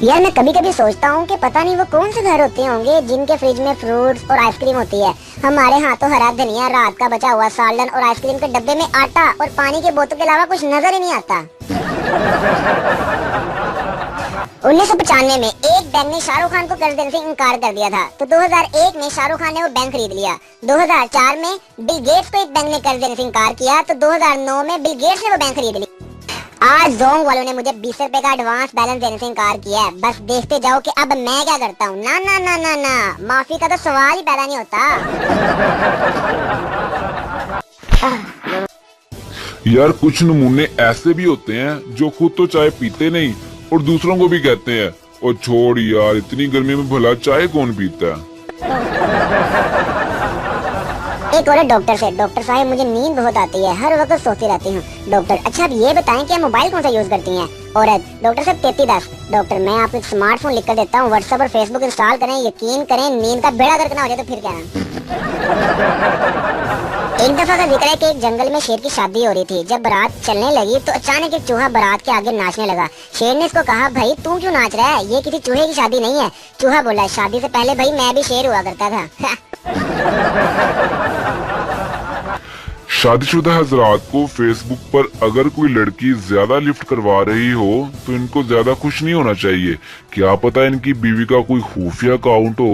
यार मैं कभी कभी सोचता हूँ कि पता नहीं वो कौन से घर होते होंगे जिनके फ्रिज में फ्रूट्स और आइसक्रीम होती है। हमारे यहाँ तो हरा धनिया, रात का बचा हुआ सालन और आइसक्रीम के डब्बे में आटा और पानी की बोतल के अलावा कुछ नजर ही नहीं आता। 1995 में एक बैंक ने शाहरुख खान को कर्ज देने से इनकार कर दिया था, तो 2001 में शाहरुख खान ने वो बैंक खरीद लिया। 2004 में बिल गेट्स को एक बैंक ने कर्ज देने से इनकार किया, तो 2009 में बिल गेट्स ने वो बैंक खरीद लिया। आज जोंग वालों ने मुझे 20 रुपए का एडवांस बैलेंस देने से इनकार किया है। बस देखते जाओ कि अब मैं क्या करता हूँ। ना ना ना ना ना, माफी का तो सवाल ही पैदा नहीं होता। यार कुछ नमूने ऐसे भी होते हैं जो खुद तो चाय पीते नहीं और दूसरों को भी कहते हैं और छोड़ यार, इतनी गर्मी में भला चाय कौन पीता है। एक और डॉक्टर से, डॉक्टर साहब मुझे नींद बहुत आती है, हर वक्त सोती रहती हूँ। डॉक्टर अच्छा अब ये बताएं कि मोबाइल कौन सा यूज करती हैं। औरत डॉक्टर साहब 3310। डॉक्टर मैं आपको एक स्मार्टफोन लिख कर देता हूँ, व्हाट्सएप और फेसबुक इंस्टॉल करें, यकीन करें नींद का बेड़ा गर्क ना हो जाए तो फिर कहना। एक दफा का जिक्र है कि एक जंगल में शेर की शादी हो रही थी। जब बारात चलने लगी तो अचानक एक चूहा बारात के आगे नाचने लगा। शेर ने इसको कहा भाई तू क्यों नाच रहा है, ये किसी चूहे की शादी नहीं है। चूहा बोला शादी से पहले भाई मैं भी शेर हुआ करता था। शादीशुदा हजरात को फेसबुक पर अगर कोई लड़की ज्यादा लिफ्ट करवा रही हो तो इनको ज्यादा खुश नहीं होना चाहिए। क्या पता इनकी बीवी का कोई खुफिया अकाउंट हो।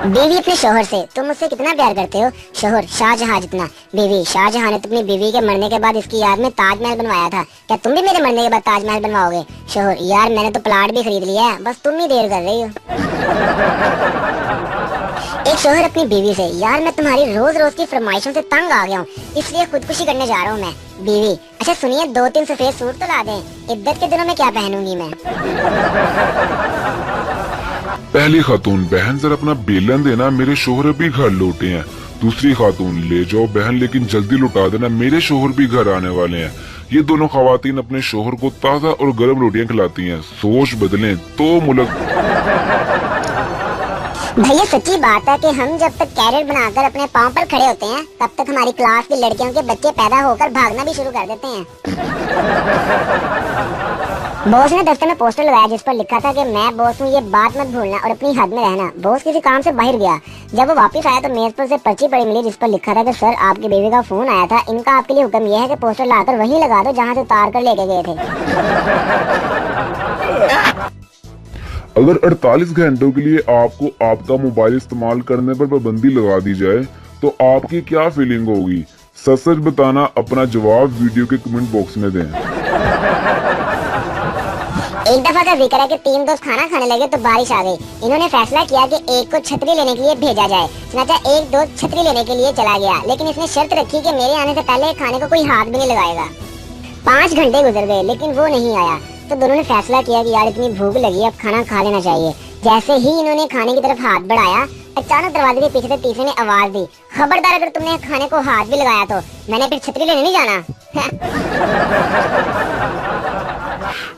बीवी अपने शोहर से, तुम मुझसे कितना प्यार करते हो। शोहर शाहजहां जितना। बीवी शाहजहां ने अपनी बीवी के मरने के बाद इसकी याद में ताजमहल बनवाया था, क्या तुम भी मेरे मरने के बाद ताजमहल बनवाओगे। शोहर यार मैंने तो प्लाट भी खरीद लिया है, बस तुम ही देर कर रही हो। एक शोहर अपनी बीवी से, यार मैं तुम्हारी रोज रोज की फरमाइशों से तंग आ गया हूँ, इसलिए खुदकुशी करने जा रहा हूँ मैं। बीवी अच्छा सुनिए 2-3 सफेद सूट तो ला दें, इद्दत के दिनों में क्या पहनूंगी मैं। पहली खातून बहन जरा अपना बेलन देना, मेरे शोहर भी घर लौटे हैं। दूसरी खातून ले जाओ बहन लेकिन जल्दी लौटा देना, मेरे शोहर भी घर आने वाले हैं। ये दोनों खवातीन अपने शोहर को ताजा और गर्म रोटियां खिलाती हैं। सोच बदलें तो मुल्क। भैया सच्ची बात है कि हम जब तक कैरियर बनाकर अपने पांव पर खड़े होते हैं तब तक हमारी क्लास की लड़कियों के बच्चे पैदा होकर भागना भी शुरू कर देते हैं। बॉस ने दफ्तर में पोस्टर लगाया जिस पर लिखा था कि मैं बॉस हूँ, ये बात मत भूलना और अपनी हद में रहना। बॉस किसी काम से बाहर गया, जब वो वापस आया तो मेज पर से पर्ची पड़ी मिली जिस पर लिखा था कि सर आपकी बीवी का फोन आया था, इनका आपके लिए हुक्म यह है कि पोस्टर लाकर वहीं लगा दो जहाँ से उतार कर लेके गए थे। अगर 48 घंटों के लिए आपको आपका मोबाइल इस्तेमाल करने पर पाबंदी लगा दी जाए तो आपकी क्या फीलिंग होगी। सच सच बताना, अपना जवाब वीडियो के कमेंट बॉक्स में दें। एक दफा का जिक्र है कि 3 दोस्त खाना खाने लगे तो बारिश आ गई। इन्होंने फैसला किया कि एक को छतरी लेने के लिए भेजा जाए। सुनाचा एक दोस्त छतरी लेने के लिए चला गया, लेकिन इसने शर्त रखी कि मेरे आने से पहले खाने को कोई हाथ भी नहीं लगाएगा। 5 घंटे गुजर गए लेकिन वो नहीं आया, तो दोनों ने फैसला किया कि यार इतनी भूख लगी अब खाना खा लेना चाहिए। जैसे ही इन्होंने खाने की तरफ हाथ बढ़ाया, अचानक दरवाजे के पीछे से तीसरे ने आवाज दी, खबरदार अगर तुमने खाने को हाथ भी लगाया तो मैंने फिर छतरी लेने नहीं जाना।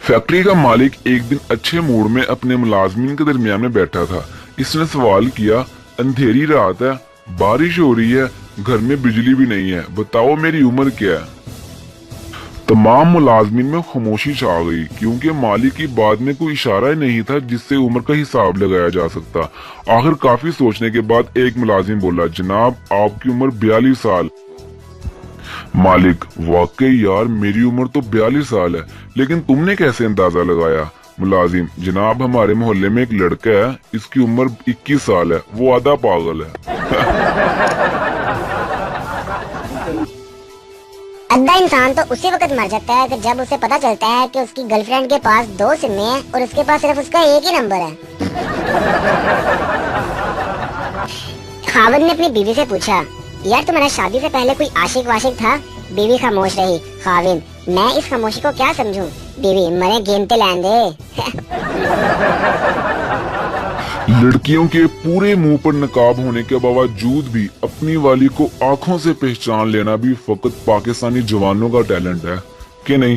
फैक्ट्री का मालिक एक दिन अच्छे मूड में अपने मुलाजमीन के दरमियान में बैठा था। इसने सवाल किया, अंधेरी रात है, बारिश हो रही है, घर में बिजली भी नहीं है, बताओ मेरी उम्र क्या है। तमाम मुलाजमीन में खामोशी छा गई क्योंकि मालिक की बात में कोई इशारा ही नहीं था जिससे उम्र का हिसाब लगाया जा सकता। आखिर काफी सोचने के बाद एक मुलाजिम बोला, जनाब आपकी उम्र 42 साल। मालिक वाकई यार मेरी उम्र तो 42 साल है, लेकिन तुमने कैसे अंदाजा लगाया। मुलाजिम जनाब हमारे मोहल्ले में एक लड़का है, इसकी उम्र 21 साल है, वो आधा पागल है। अद्धा इंसान तो उसी वक्त मर जाता है कि जब उसे पता चलता है कि उसकी गर्लफ्रेंड के पास 2 सिमें हैं और उसके पास सिर्फ उसका एक ही नंबर है। खावद ने अपनी बीवी से पूछा, यार तुम्हारा शादी से पहले कोई आशिक वाशिक था। बीवी खामोश रही। खाविद मैं इस खामोशी को क्या समझूं। बीवी मरे गिनते लैन दे। लड़कियों के पूरे मुंह पर नकाब होने के बावजूद भी अपनी वाली को आंखों से पहचान लेना भी फकत पाकिस्तानी जवानों का टैलेंट है कि नहीं।